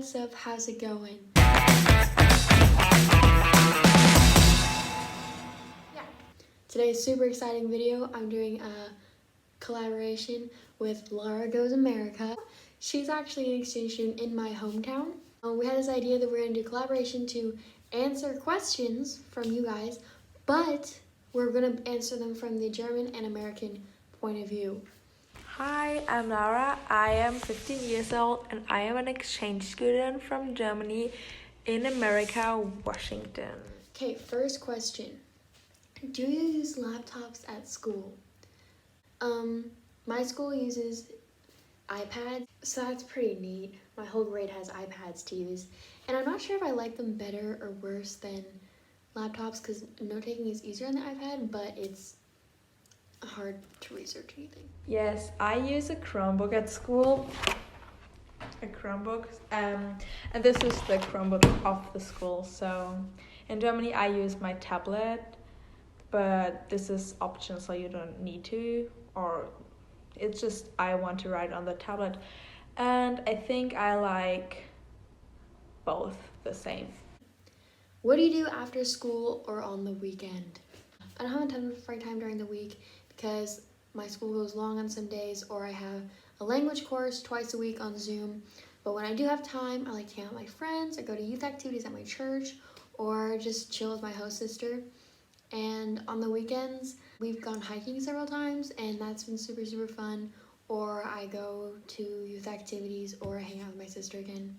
what's up? How's it going? Yeah, today's super exciting video. I'm doing a collaboration with Lara Goes America. She's actually an exchange student in my hometown. We had this idea that we're gonna do collaboration to answer questions from you guys, but we're gonna answer them from the German and American point of view. Hi, I'm Lara. I am 15 years old and I am an exchange student from Germany in America, Washington. Okay, first question. Do you use laptops at school? My school uses iPads, so that's pretty neat. My whole grade has iPads to use, and I'm not sure if I like them better or worse than laptops because note-taking is easier on the iPad, but it's hard to research anything. Yes, I use a Chromebook at school. A Chromebook, and this is the Chromebook of the school. So in Germany, I use my tablet, but this is optional, so you don't need to, or it's just I want to write on the tablet, and I think I like both the same. What do you do after school or on the weekend? I don't have a ton of free time during the week because my school goes long on some days, or I have a language course twice a week on Zoom. But when I do have time, I like to hang out with my friends, or go to youth activities at my church, or just chill with my host sister. And on the weekends, we've gone hiking several times, and that's been super, super fun. Or I go to youth activities, or I hang out with my sister again.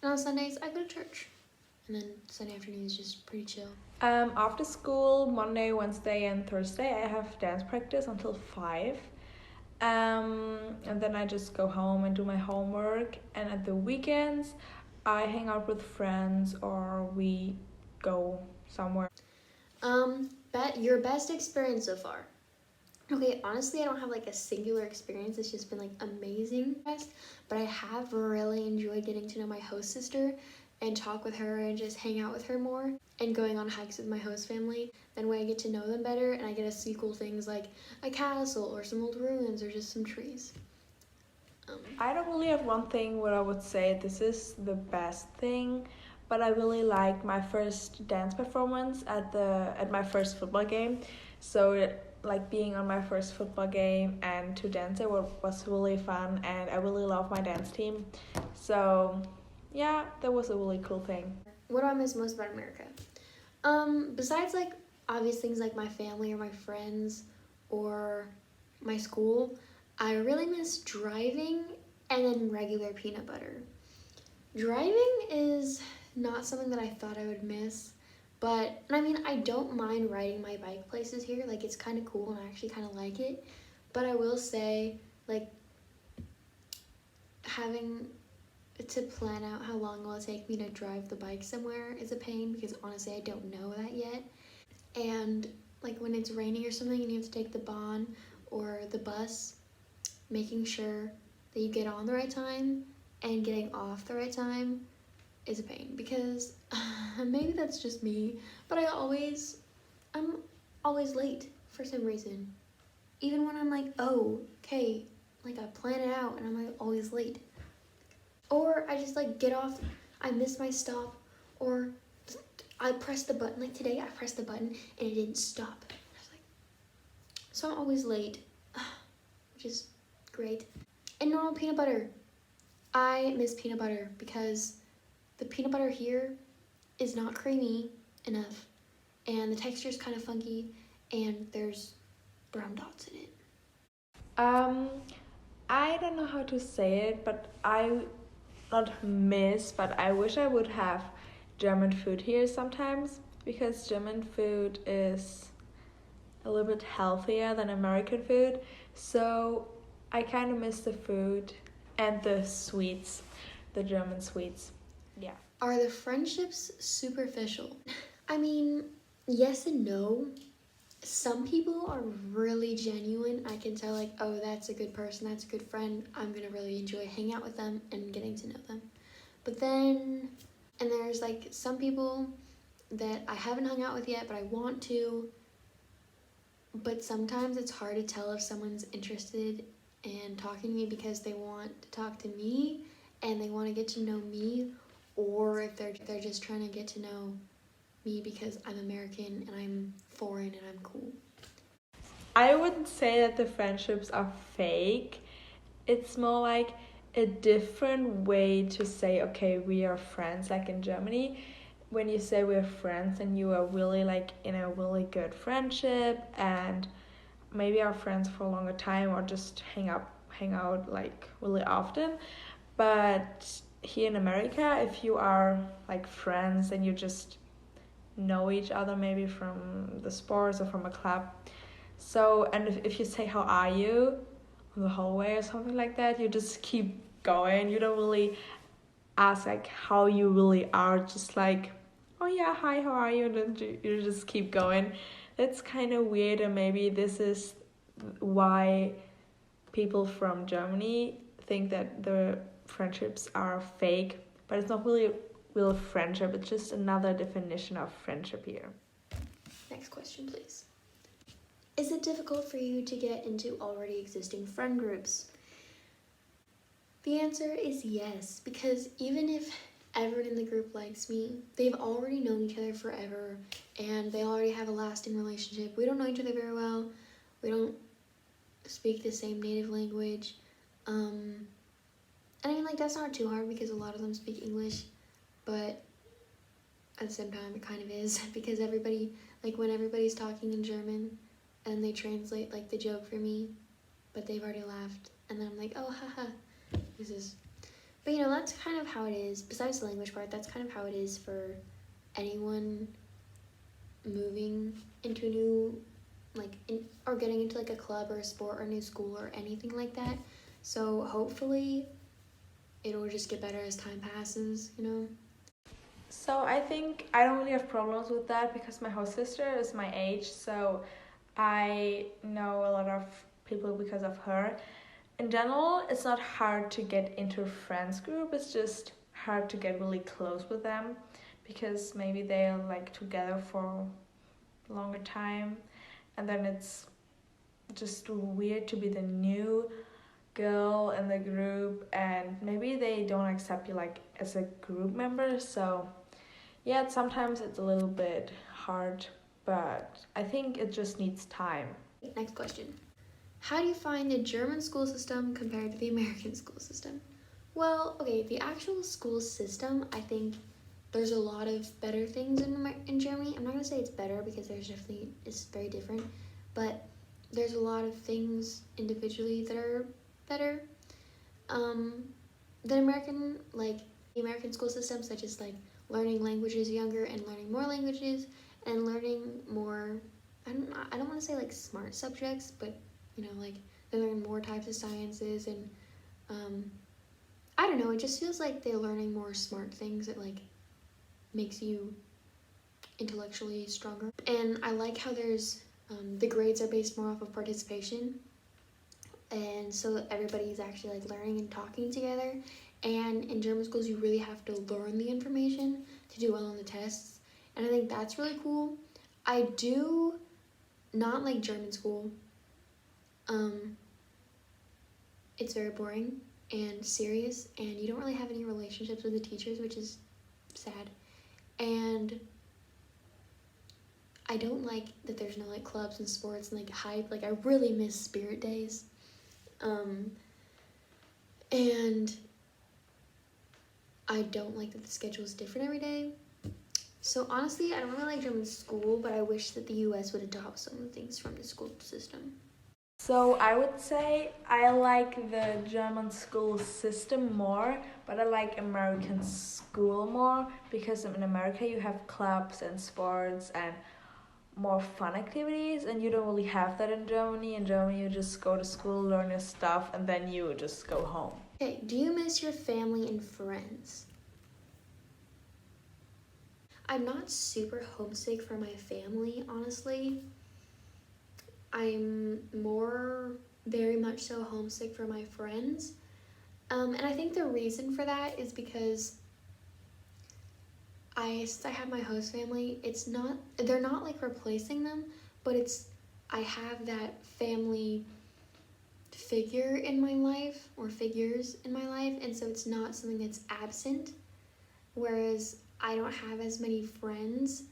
And on Sundays, I go to church. And then Sunday afternoon is just pretty chill. After school, Monday, Wednesday, and Thursday, I have dance practice until 5. And then I just go home and do my homework. And at the weekends, I hang out with friends or we go somewhere. Your best experience so far? Okay, honestly, I don't have like a singular experience. It's just been like amazing. But I have really enjoyed getting to know my host sister and talk with her and just hang out with her more, and going on hikes with my host family. Then when I get to know them better and I get to see cool things like a castle or some old ruins or just some trees. I don't really have one thing where I would say this is the best thing, but I really liked my first dance performance at my first football game. So like being on my first football game and to dance it was really fun, and I really love my dance team. So yeah, that was a really cool thing. What do I miss most about America? Besides like obvious things like my family or my friends or my school, I really miss driving and then regular peanut butter. Driving is not something that I thought I would miss, but I mean, I don't mind riding my bike places here. Like, it's kind of cool and I actually kind of like it. But I will say, like, having to plan out how long will it take me to drive the bike somewhere is a pain, because honestly I don't know that yet. And like when it's raining or something and you have to take the Bahn or the bus, making sure that you get on the right time and getting off the right time is a pain, because maybe that's just me, but I'm always late for some reason. Even when I'm like, oh, okay, like I plan it out and I'm like always late. Or I just like get off, I miss my stop, or I press the button. Like today I pressed the button and it didn't stop. I was like, so I'm always late, which is great. And normal peanut butter. I miss peanut butter because the peanut butter here is not creamy enough, and the texture is kind of funky, and there's brown dots in it. I don't know how to say it, but I not miss, but I wish I would have German food here sometimes, because German food is a little bit healthier than American food. So I kind of miss the food and the sweets, the German sweets. Yeah. Are the friendships superficial? I mean, yes and no. Some people are really genuine. I can tell, like, oh, that's a good person, that's a good friend. I'm gonna really enjoy hanging out with them and getting to know them. But then, and there's like some people that I haven't hung out with yet, but I want to. But sometimes it's hard to tell if someone's interested in talking to me because they want to talk to me and they want to get to know me, or if they're just trying to get to know me because I'm American and I'm foreign and I'm cool. I wouldn't say that the friendships are fake. It's more like a different way to say, okay, we are friends. Like in Germany, when you say we're friends and you are really like in a really good friendship and maybe are friends for a longer time or just hang out like really often. But here in America, if you are like friends and you just know each other maybe from the sports or from a club, so and if you say how are you on the hallway or something like that, you just keep going. You don't really ask like how you really are, just like, oh yeah, hi, how are you, and then you just keep going. That's kind of weird, and maybe this is why people from Germany think that the friendships are fake, but it's not really real friendship. It's just another definition of friendship here. Next question, please. Is it difficult for you to get into already existing friend groups? The answer is yes, because even if everyone in the group likes me, they've already known each other forever and they already have a lasting relationship. We don't know each other very well. We don't speak the same native language. And I mean, like, that's not too hard because a lot of them speak English, but at the same time, it kind of is because everybody, like, when everybody's talking in German and they translate, like, the joke for me, but they've already laughed, and then I'm like, oh, haha, this is. But, you know, that's kind of how it is. Besides the language part, that's kind of how it is for anyone moving into a new, like, or getting into, like, a club or a sport or a new school or anything like that. So hopefully it'll just get better as time passes, you know? So I think I don't really have problems with that because my host sister is my age, so I know a lot of people because of her. In general, it's not hard to get into a friends group, it's just hard to get really close with them because maybe they're like together for a longer time, and then it's just weird to be the new girl in the group and maybe they don't accept you like as a group member. So yeah, sometimes it's a little bit hard, but I think it just needs time. Next question. How do you find the German school system compared to the American school system? Well, okay, the actual school system, I think there's a lot of better things in Germany. I'm not gonna say it's better because it's very different, but there's a lot of things individually that are better. The American school system, such as like learning languages younger and learning more languages and learning more. I don't want to say like smart subjects, but you know, like they learn more types of sciences and I don't know. It just feels like they're learning more smart things that like makes you intellectually stronger. And I like how there's the grades are based more off of participation, and so everybody's actually like learning and talking together. And in German schools, you really have to learn the information to do well on the tests, and I think that's really cool. I do not like German school. It's very boring and serious, and you don't really have any relationships with the teachers, which is sad. And I don't like that there's no like clubs and sports and like hype. Like I really miss spirit days. And I don't like that the schedule is different every day. So honestly, I don't really like German school, but I wish that the US would adopt some of the things from the school system. So I would say I like the German school system more, but I like American school more because in America you have clubs and sports and more fun activities, and you don't really have that in Germany. In Germany you just go to school, learn your stuff, and then you just go home. Okay, do you miss your family and friends? I'm not super homesick for my family, honestly. I'm very much so homesick for my friends. And I think the reason for that is because since I have my host family, they're not like replacing them, but I have that family figure in my life or figures in my life, and so it's not something that's absent. whereas I don't have as many friends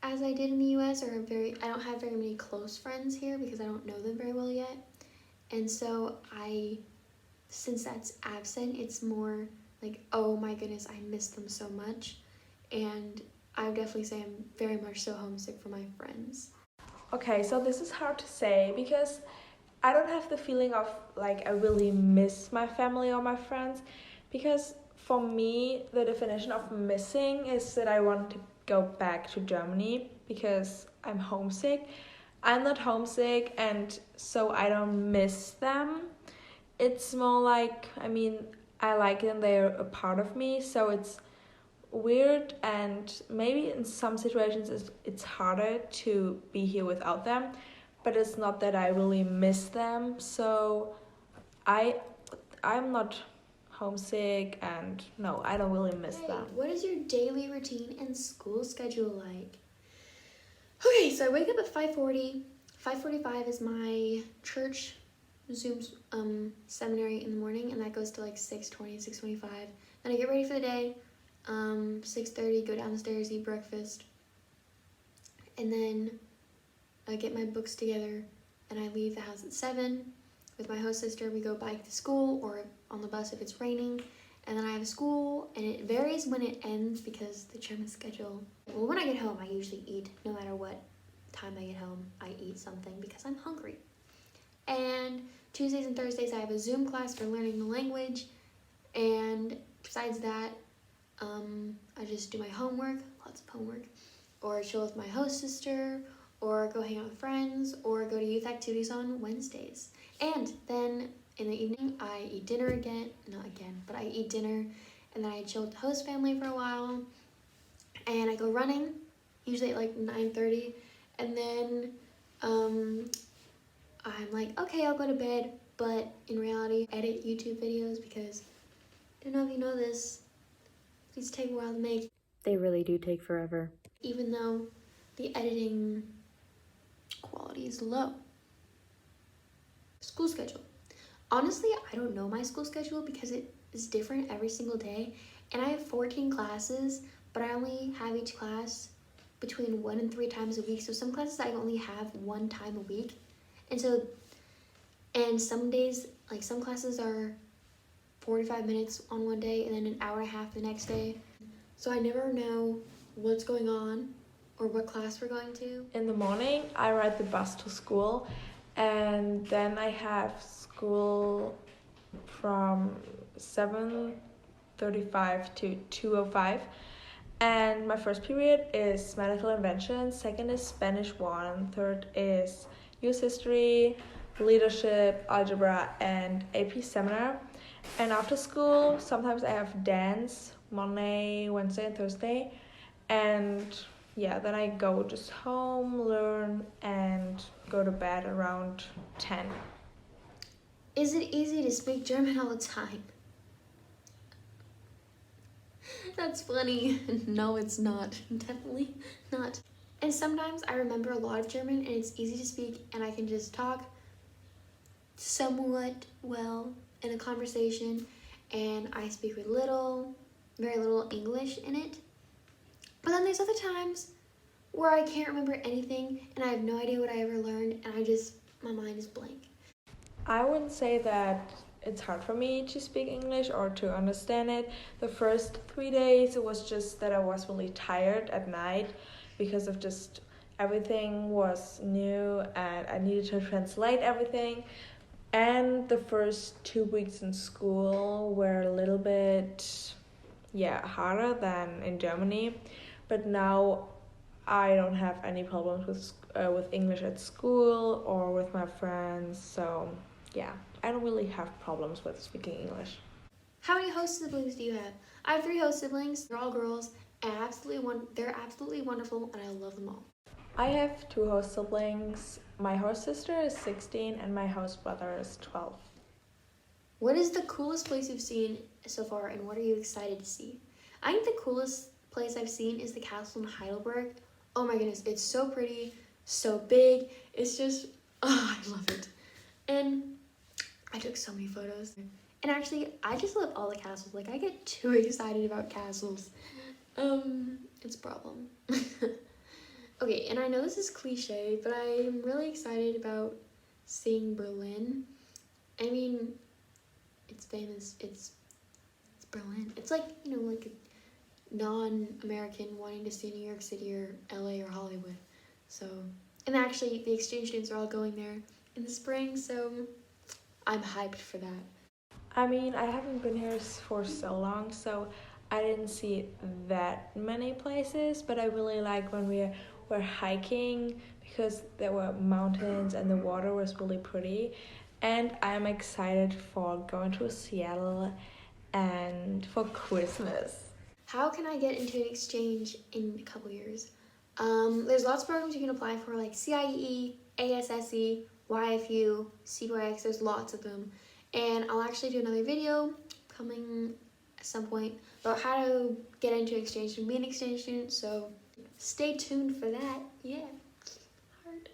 as I did in the US, or I don't have very many close friends here because I don't know them very well yet. And so since that's absent, it's more like, oh my goodness, I miss them so much. And I would definitely say I'm very much so homesick for my friends. Okay, so this is hard to say because I don't have the feeling of like I really miss my family or my friends, because for me the definition of missing is that I want to go back to Germany because I'm homesick. I'm not homesick, and so I don't miss them. It's more like, I mean, I like them, they're a part of me, so it's weird, and maybe in some situations it's harder to be here without them, but it's not that I really miss them. So I'm not homesick, and no, I don't really miss them. What is your daily routine and school schedule like? Okay, so I wake up at 5:40. 5:45 is my church Zoom seminary in the morning, and that goes to like 6:20, 6:25. Then I get ready for the day. 6:30, go downstairs, eat breakfast, and then I get my books together, and I leave the house at 7. With my host sister, we go bike to school or on the bus if it's raining, and then I have a school, and it varies when it ends because the German schedule. Well, when I get home, I usually eat. No matter what time I get home, I eat something because I'm hungry. And Tuesdays and Thursdays, I have a Zoom class for learning the language, and besides that, I just do my homework, lots of homework, or chill with my host sister, or go hang out with friends, or go to youth activities on Wednesdays. And then in the evening, I eat dinner but I eat dinner, and then I chill with the host family for a while, and I go running, usually at like 9:30, and then I'm like, okay, I'll go to bed, but in reality, I edit YouTube videos because I don't know if you know this, these take a while to make. They really do take forever. Even though the editing quality is low. School schedule. Honestly, I don't know my school schedule because it is different every single day. And I have 14 classes, but I only have each class between 1 and 3 times a week. So some classes I only have 1 time a week. And some days, like some classes are 45 minutes on one day and then an hour and a half the next day. So I never know what's going on or what class we're going to. In the morning, I ride the bus to school, and then I have school from 7:35 to 2:05. And my first period is medical invention, second is Spanish 1, third is US history, leadership, algebra, and AP seminar. And after school, sometimes I have dance Monday, Wednesday, and Thursday. And yeah, then I go just home, learn, and go to bed around 10. Is it easy to speak German all the time? That's funny. No, it's not. Definitely not. And sometimes I remember a lot of German and it's easy to speak and I can just talk somewhat well in a conversation, and I speak with very little English in it. But then there's other times where I can't remember anything and I have no idea what I ever learned, and my mind is blank. I wouldn't say that it's hard for me to speak English or to understand it. The first 3 days, it was just that I was really tired at night because of just everything was new and I needed to translate everything. And the first 2 weeks in school were a little bit, harder than in Germany. But now I don't have any problems with English at school or with my friends. So I don't really have problems with speaking English. How many host siblings do you have? I have 3 host siblings. They're all girls, and they're absolutely wonderful, and I love them all. I have 2 host siblings. My host sister is 16 and my host brother is 12. What is the coolest place you've seen so far, and what are you excited to see? I think the coolest place I've seen is the castle in Heidelberg. Oh my goodness, it's so pretty, so big. It's just, I love it. And I took so many photos. And actually, I just love all the castles. Like, I get too excited about castles. It's a problem. Okay, and I know this is cliche, but I'm really excited about seeing Berlin. I mean, it's famous. It's Berlin. It's like, you know, like a non-American wanting to see New York City or LA or Hollywood. So, and actually, the exchange students are all going there in the spring, so I'm hyped for that. I mean, I haven't been here for so long, so I didn't see that many places, but I really like when we were hiking because there were mountains and the water was really pretty. And I'm excited for going to Seattle and for Christmas. How can I get into an exchange in a couple years? There's lots of programs you can apply for, like CIEE, ASSE, YFU, CBYX. There's lots of them. And I'll actually do another video coming at some point about how to get into exchange and be an exchange student. So stay tuned for that. Yeah. Hard.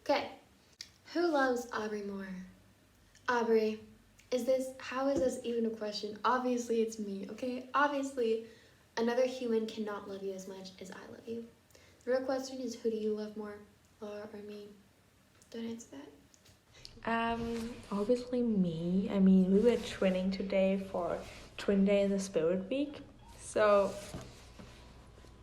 Okay. Who loves Aubrey more? Aubrey, how is this even a question? Obviously it's me, okay? Obviously, another human cannot love you as much as I love you. The real question is, who do you love more, Lara or me? Don't answer that. Obviously me. I mean, we were training today for Twin Day in the Spirit Week, so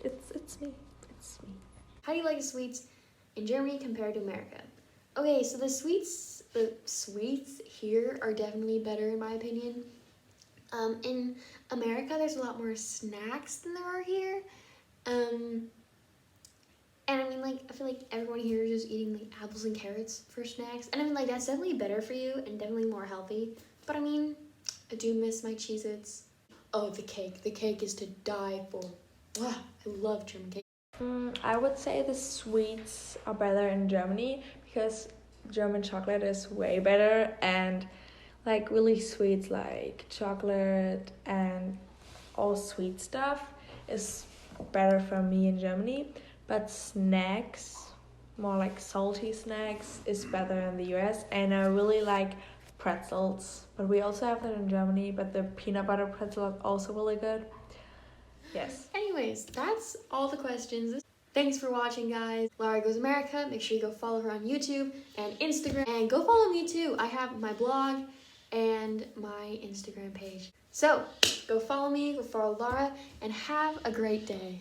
it's me. It's me. How do you like the sweets in Germany compared to America? Okay, so the sweets here are definitely better in my opinion. In America, there's a lot more snacks than there are here. And I mean, like, I feel like everyone here is just eating, like, apples and carrots for snacks. And I mean, like, that's definitely better for you and definitely more healthy. But I mean, I do miss my Cheez-Its. Oh, the cake. The cake is to die for. Wow, I love German cake. I would say the sweets are better in Germany because German chocolate is way better, and like really sweets like chocolate and all sweet stuff is better for me in Germany. But snacks, more like salty snacks, is better in the US. And I really like pretzels, but we also have that in Germany. But the peanut butter pretzel is also really good. Yes. Anyways, that's all the questions. Thanks for watching, guys. Lara Goes America. Make sure you go follow her on YouTube and Instagram. And go follow me too. I have my blog and my Instagram page. So, go follow me, go follow Lara, and have a great day.